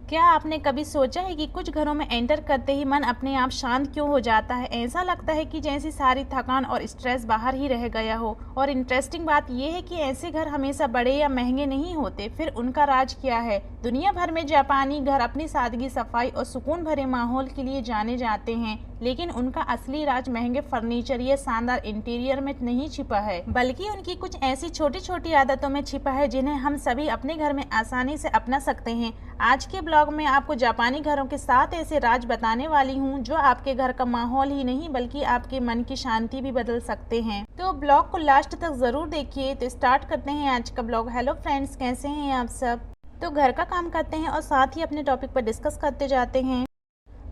क्या आपने कभी सोचा है कि कुछ घरों में एंटर करते ही मन अपने आप शांत क्यों हो जाता है? ऐसा लगता है कि जैसी सारी थकान और स्ट्रेस बाहर ही रह गया हो। और इंटरेस्टिंग बात यह है कि ऐसे घर हमेशा बड़े या महंगे नहीं होते। फिर उनका राज क्या है? दुनिया भर में जापानी घर अपनी सादगी, सफाई और सुकून भरे माहौल के लिए जाने जाते हैं, लेकिन उनका असली राज महंगे फर्नीचर या शानदार इंटीरियर में नहीं छिपा है, बल्कि उनकी कुछ ऐसी छोटी छोटी आदतों में छिपा है जिन्हें हम सभी अपने घर में आसानी से अपना सकते हैं। आज के ब्लॉग में आपको जापानी घरों के 7 ऐसे राज बताने वाली हूँ जो आपके घर का माहौल ही नहीं बल्कि आपके मन की शांति भी बदल सकते हैं। तो ब्लॉग को लास्ट तक जरूर देखिए। तो स्टार्ट करते हैं आज का ब्लॉग। हेलो फ्रेंड्स, कैसे हैं आप सब? तो घर का काम करते हैं और साथ ही अपने टॉपिक पर डिस्कस करते जाते हैं।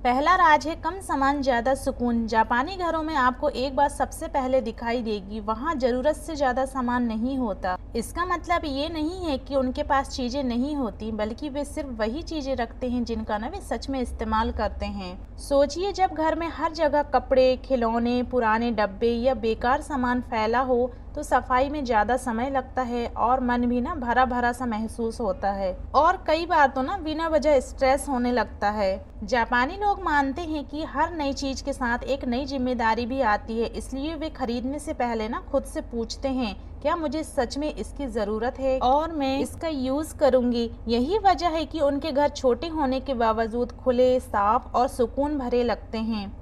पहला राज है कम सामान ज़्यादा सुकून। जापानी घरों में आपको एक बात सबसे पहले दिखाई देगी, वहाँ ज़रूरत से ज़्यादा सामान नहीं होता। इसका मतलब ये नहीं है कि उनके पास चीज़ें नहीं होती, बल्कि वे सिर्फ वही चीज़ें रखते हैं जिनका वे सच में इस्तेमाल करते हैं। सोचिए, जब घर में हर जगह कपड़े, खिलौने, पुराने डब्बे या बेकार सामान फैला हो तो सफाई में ज़्यादा समय लगता है और मन भी भरा भरा सा महसूस होता है, और कई बार तो बिना वजह स्ट्रेस होने लगता है। जापानी लोग मानते हैं कि हर नई चीज़ के साथ एक नई जिम्मेदारी भी आती है, इसलिए वे खरीदने से पहले खुद से पूछते हैं, क्या मुझे सच में इसकी ज़रूरत है और मैं इसका यूज़ करूँगी। यही वजह है कि उनके घर छोटे होने के बावजूद खुले, साफ और सुकून भरे लगते हैं।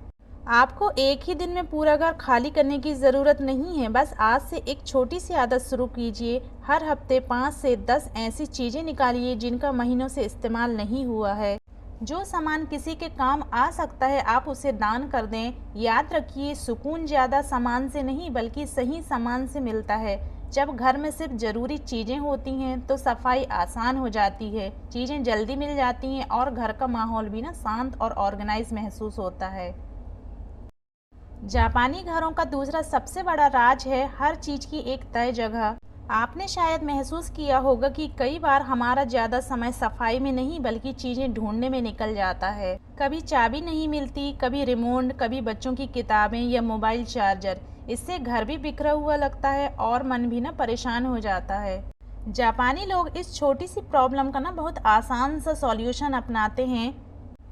आपको एक ही दिन में पूरा घर खाली करने की ज़रूरत नहीं है। बस आज से एक छोटी सी आदत शुरू कीजिए। हर हफ्ते 5 से 10 ऐसी चीज़ें निकालिए जिनका महीनों से इस्तेमाल नहीं हुआ है। जो सामान किसी के काम आ सकता है, आप उसे दान कर दें। याद रखिए, सुकून ज़्यादा सामान से नहीं बल्कि सही सामान से मिलता है। जब घर में सिर्फ ज़रूरी चीज़ें होती हैं तो सफाई आसान हो जाती है, चीज़ें जल्दी मिल जाती हैं और घर का माहौल भी शांत और ऑर्गेनाइज महसूस होता है। जापानी घरों का दूसरा सबसे बड़ा राज है हर चीज़ की एक तय जगह। आपने शायद महसूस किया होगा कि कई बार हमारा ज़्यादा समय सफाई में नहीं बल्कि चीज़ें ढूंढने में निकल जाता है। कभी चाबी नहीं मिलती, कभी रिमोट, कभी बच्चों की किताबें या मोबाइल चार्जर। इससे घर भी बिखरा हुआ लगता है और मन भी परेशान हो जाता है। जापानी लोग इस छोटी सी प्रॉब्लम का बहुत आसान सा सॉल्यूशन अपनाते हैं।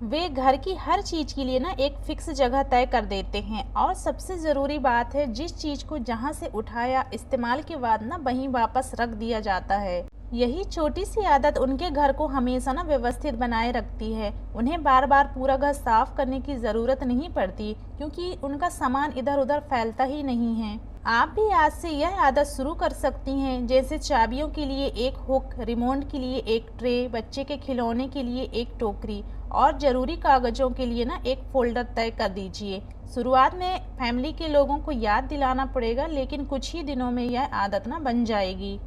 वे घर की हर चीज़ के लिए एक फिक्स जगह तय कर देते हैं, और सबसे ज़रूरी बात है, जिस चीज़ को जहां से उठाया इस्तेमाल के बाद वहीं वापस रख दिया जाता है। यही छोटी सी आदत उनके घर को हमेशा व्यवस्थित बनाए रखती है। उन्हें बार बार पूरा घर साफ करने की ज़रूरत नहीं पड़ती, क्योंकि उनका सामान इधर उधर फैलता ही नहीं है। आप भी आज से यह आदत शुरू कर सकती हैं, जैसे चाबियों के लिए एक हुक, रिमोट के लिए एक ट्रे, बच्चे के खिलौने के लिए एक टोकरी और ज़रूरी कागज़ों के लिए एक फ़ोल्डर तय कर दीजिए। शुरुआत में फैमिली के लोगों को याद दिलाना पड़ेगा, लेकिन कुछ ही दिनों में यह आदत बन जाएगी।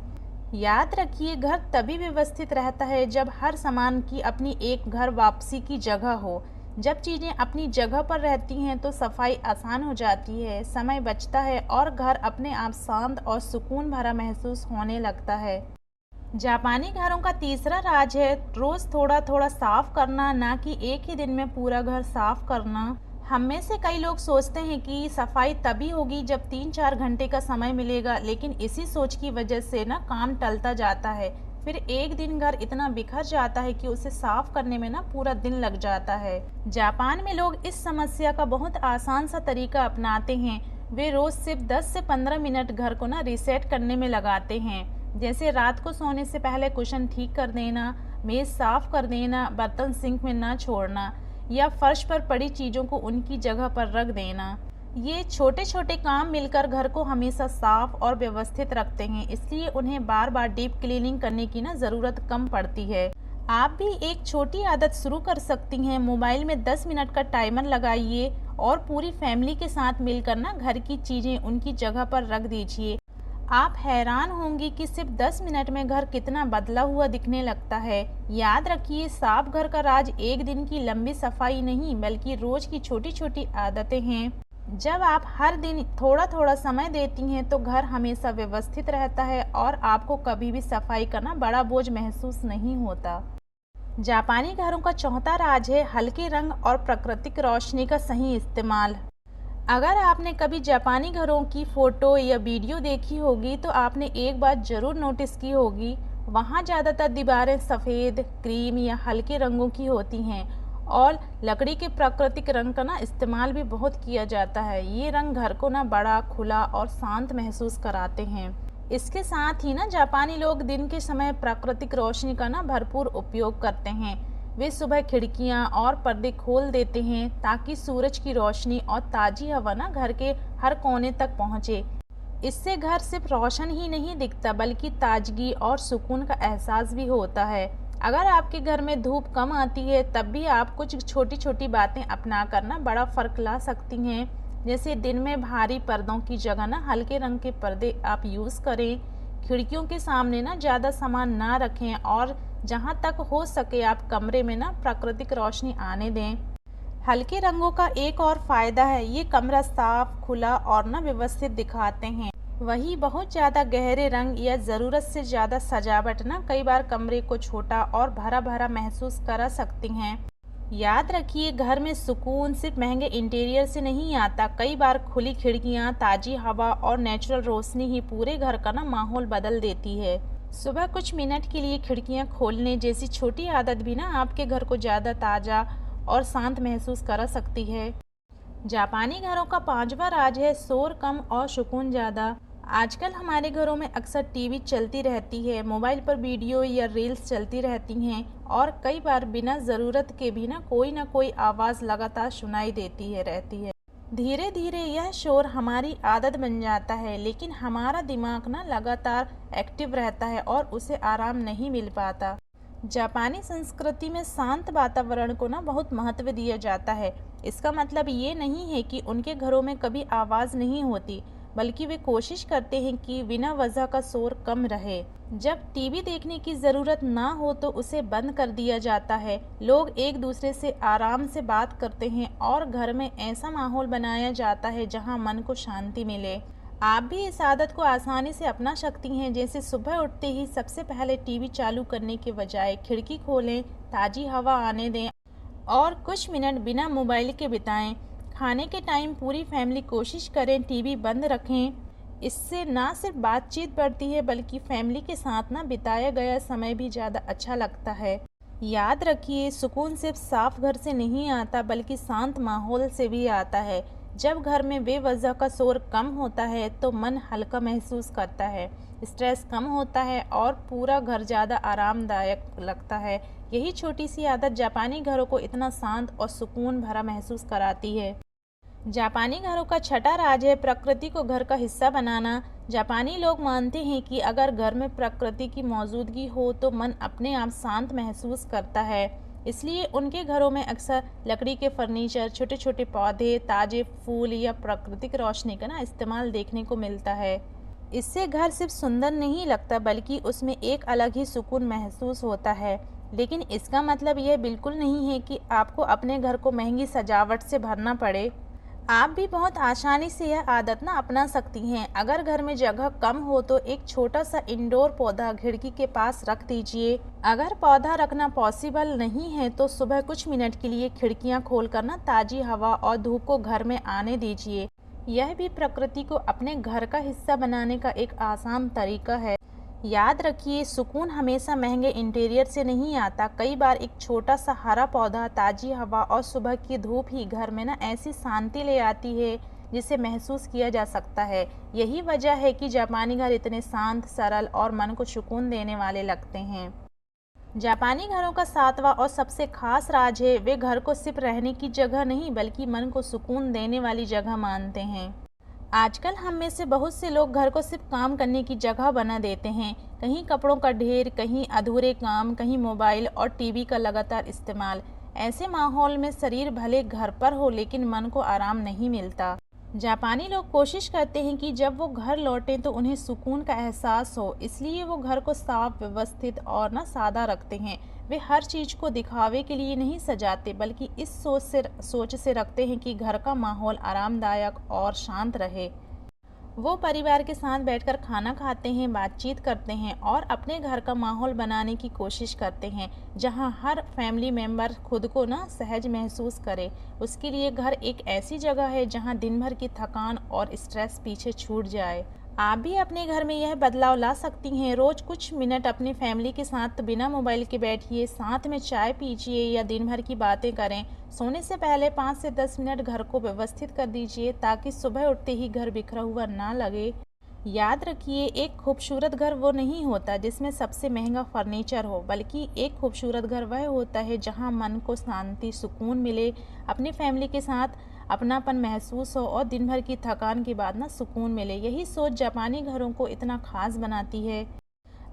याद रखिए, घर तभी व्यवस्थित रहता है जब हर सामान की अपनी एक घर वापसी की जगह हो। जब चीज़ें अपनी जगह पर रहती हैं तो सफाई आसान हो जाती है, समय बचता है और घर अपने आप शांत और सुकून भरा महसूस होने लगता है। जापानी घरों का तीसरा राज है रोज़ थोड़ा थोड़ा साफ करना, ना कि एक ही दिन में पूरा घर साफ करना। हम में से कई लोग सोचते हैं कि सफाई तभी होगी जब 3-4 घंटे का समय मिलेगा, लेकिन इसी सोच की वजह से काम टलता जाता है। फिर एक दिन घर इतना बिखर जाता है कि उसे साफ करने में पूरा दिन लग जाता है। जापान में लोग इस समस्या का बहुत आसान सा तरीका अपनाते हैं। वे रोज़ सिर्फ 10 से 15 मिनट घर को रीसेट करने में लगाते हैं, जैसे रात को सोने से पहले कुशन ठीक कर देना, मेज़ साफ कर देना, बर्तन सिंक में ना छोड़ना या फर्श पर पड़ी चीज़ों को उनकी जगह पर रख देना। ये छोटे छोटे काम मिलकर घर को हमेशा साफ और व्यवस्थित रखते हैं, इसलिए उन्हें बार बार डीप क्लीनिंग करने की ज़रूरत कम पड़ती है। आप भी एक छोटी आदत शुरू कर सकती हैं। मोबाइल में 10 मिनट का टाइमर लगाइए और पूरी फैमिली के साथ मिलकर घर की चीज़ें उनकी जगह पर रख दीजिए। आप हैरान होंगी कि सिर्फ 10 मिनट में घर कितना बदला हुआ दिखने लगता है। याद रखिए, साफ घर का राज एक दिन की लंबी सफाई नहीं बल्कि रोज की छोटी छोटी आदतें हैं। जब आप हर दिन थोड़ा थोड़ा समय देती हैं तो घर हमेशा व्यवस्थित रहता है और आपको कभी भी सफाई करना बड़ा बोझ महसूस नहीं होता। जापानी घरों का चौथा राज है हल्के रंग और प्राकृतिक रोशनी का सही इस्तेमाल। अगर आपने कभी जापानी घरों की फ़ोटो या वीडियो देखी होगी तो आपने एक बात ज़रूर नोटिस की होगी, वहाँ ज़्यादातर दीवारें सफ़ेद, क्रीम या हल्के रंगों की होती हैं और लकड़ी के प्राकृतिक रंग का ना इस्तेमाल भी बहुत किया जाता है। ये रंग घर को ना बड़ा, खुला और शांत महसूस कराते हैं। इसके साथ ही ना जापानी लोग दिन के समय प्राकृतिक रोशनी का ना भरपूर उपयोग करते हैं। वे सुबह खिड़कियां और पर्दे खोल देते हैं ताकि सूरज की रोशनी और ताज़ी हवा ना घर के हर कोने तक पहुंचे। इससे घर सिर्फ रोशन ही नहीं दिखता बल्कि ताजगी और सुकून का एहसास भी होता है। अगर आपके घर में धूप कम आती है तब भी आप कुछ छोटी छोटी बातें अपना कर ना बड़ा फर्क ला सकती हैं। जैसे दिन में भारी पर्दों की जगह ना हल्के रंग के पर्दे आप यूज़ करें, खिड़कियों के सामने ना ज़्यादा सामान ना रखें और जहाँ तक हो सके आप कमरे में ना प्राकृतिक रोशनी आने दें। हल्के रंगों का एक और फायदा है, ये कमरा साफ, खुला और ना व्यवस्थित दिखाते हैं। वही बहुत ज़्यादा गहरे रंग या ज़रूरत से ज़्यादा सजावट ना कई बार कमरे को छोटा और भरा भरा महसूस करा सकती हैं। याद रखिए, घर में सुकून सिर्फ महंगे इंटीरियर से नहीं आता। कई बार खुली खिड़कियाँ, ताज़ी हवा और नेचुरल रोशनी ही पूरे घर का ना माहौल बदल देती है। सुबह कुछ मिनट के लिए खिड़कियाँ खोलने जैसी छोटी आदत भी ना आपके घर को ज़्यादा ताज़ा और शांत महसूस करा सकती है। जापानी घरों का पांचवा राज है शोर कम और सुकून ज़्यादा। आजकल हमारे घरों में अक्सर टीवी चलती रहती है, मोबाइल पर वीडियो या रील्स चलती रहती हैं और कई बार बिना ज़रूरत के भी ना कोई आवाज़ लगातार सुनाई देती रहती है। धीरे धीरे यह शोर हमारी आदत बन जाता है, लेकिन हमारा दिमाग ना लगातार एक्टिव रहता है और उसे आराम नहीं मिल पाता। जापानी संस्कृति में शांत वातावरण को ना बहुत महत्व दिया जाता है। इसका मतलब ये नहीं है कि उनके घरों में कभी आवाज़ नहीं होती, बल्कि वे कोशिश करते हैं कि बिना वजह का शोर कम रहे। जब टीवी देखने की ज़रूरत ना हो तो उसे बंद कर दिया जाता है। लोग एक दूसरे से आराम से बात करते हैं और घर में ऐसा माहौल बनाया जाता है जहां मन को शांति मिले। आप भी इस आदत को आसानी से अपना सकती हैं, जैसे सुबह उठते ही सबसे पहले टीवी चालू करने के बजाय खिड़की खोलें, ताज़ी हवा आने दें और कुछ मिनट बिना मोबाइल के बिताएं। खाने के टाइम पूरी फैमिली कोशिश करें टीवी बंद रखें। इससे ना सिर्फ बातचीत बढ़ती है बल्कि फैमिली के साथ ना बिताया गया समय भी ज़्यादा अच्छा लगता है। याद रखिए, सुकून सिर्फ साफ घर से नहीं आता बल्कि शांत माहौल से भी आता है। जब घर में बेवजह का शोर कम होता है तो मन हल्का महसूस करता है, स्ट्रेस कम होता है और पूरा घर ज़्यादा आरामदायक लगता है। यही छोटी सी आदत जापानी घरों को इतना शांत और सुकून भरा महसूस कराती है। जापानी घरों का छठा राज है प्रकृति को घर का हिस्सा बनाना। जापानी लोग मानते हैं कि अगर घर में प्रकृति की मौजूदगी हो तो मन अपने आप शांत महसूस करता है। इसलिए उनके घरों में अक्सर लकड़ी के फर्नीचर, छोटे छोटे पौधे, ताज़े फूल या प्राकृतिक रोशनी का ना इस्तेमाल देखने को मिलता है। इससे घर सिर्फ सुंदर नहीं लगता बल्कि उसमें एक अलग ही सुकून महसूस होता है। लेकिन इसका मतलब यह बिल्कुल नहीं है कि आपको अपने घर को महंगी सजावट से भरना पड़े। आप भी बहुत आसानी से यह आदत ना अपना सकती हैं। अगर घर में जगह कम हो तो एक छोटा सा इंडोर पौधा खिड़की के पास रख दीजिए। अगर पौधा रखना पॉसिबल नहीं है तो सुबह कुछ मिनट के लिए खिड़कियां खोलकर ना ताज़ी हवा और धूप को घर में आने दीजिए। यह भी प्रकृति को अपने घर का हिस्सा बनाने का एक आसान तरीका है। याद रखिए, सुकून हमेशा महंगे इंटीरियर से नहीं आता। कई बार एक छोटा सा हरा पौधा, ताज़ी हवा और सुबह की धूप ही घर में ना ऐसी शांति ले आती है जिसे महसूस किया जा सकता है। यही वजह है कि जापानी घर इतने शांत, सरल और मन को सुकून देने वाले लगते हैं। जापानी घरों का सातवां और सबसे खास राज है वे घर को सिर्फ रहने की जगह नहीं बल्कि मन को सुकून देने वाली जगह मानते हैं। आजकल हम में से बहुत से लोग घर को सिर्फ काम करने की जगह बना देते हैं। कहीं कपड़ों का ढेर, कहीं अधूरे काम, कहीं मोबाइल और टीवी का लगातार इस्तेमाल। ऐसे माहौल में शरीर भले घर पर हो लेकिन मन को आराम नहीं मिलता। जापानी लोग कोशिश करते हैं कि जब वो घर लौटें तो उन्हें सुकून का एहसास हो, इसलिए वो घर को साफ, व्यवस्थित और ना सादा रखते हैं। वे हर चीज़ को दिखावे के लिए नहीं सजाते बल्कि इस सोच से रखते हैं कि घर का माहौल आरामदायक और शांत रहे। वो परिवार के साथ बैठकर खाना खाते हैं, बातचीत करते हैं और अपने घर का माहौल बनाने की कोशिश करते हैं जहां हर फैमिली मेम्बर खुद को ना सहज महसूस करे। उसके लिए घर एक ऐसी जगह है जहां दिन भर की थकान और स्ट्रेस पीछे छूट जाए। आप भी अपने घर में यह बदलाव ला सकती हैं। रोज कुछ मिनट अपनी फैमिली के साथ बिना मोबाइल के बैठिए, साथ में चाय पीजिए या दिन भर की बातें करें। सोने से पहले 5 से 10 मिनट घर को व्यवस्थित कर दीजिए ताकि सुबह उठते ही घर बिखरा हुआ ना लगे। याद रखिए, एक खूबसूरत घर वो नहीं होता जिसमें सबसे महंगा फर्नीचर हो, बल्कि एक खूबसूरत घर वह होता है जहां मन को शांति, सुकून मिले, अपनी फैमिली के साथ अपनापन महसूस हो और दिन भर की थकान के बाद ना सुकून मिले। यही सोच जापानी घरों को इतना खास बनाती है।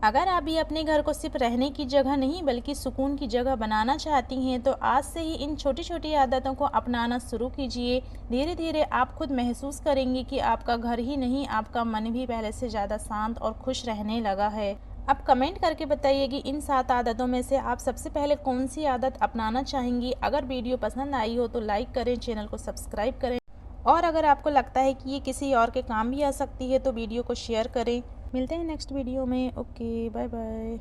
अगर आप भी अपने घर को सिर्फ रहने की जगह नहीं बल्कि सुकून की जगह बनाना चाहती हैं तो आज से ही इन छोटी छोटी आदतों को अपनाना शुरू कीजिए। धीरे धीरे आप खुद महसूस करेंगे कि आपका घर ही नहीं, आपका मन भी पहले से ज़्यादा शांत और खुश रहने लगा है। अब कमेंट करके बताइए कि इन 7 आदतों में से आप सबसे पहले कौन सी आदत अपनाना चाहेंगी। अगर वीडियो पसंद आई हो तो लाइक करें, चैनल को सब्सक्राइब करें और अगर आपको लगता है कि ये किसी और के काम भी आ सकती है तो वीडियो को शेयर करें। मिलते हैं नेक्स्ट वीडियो में। Okay, bye bye.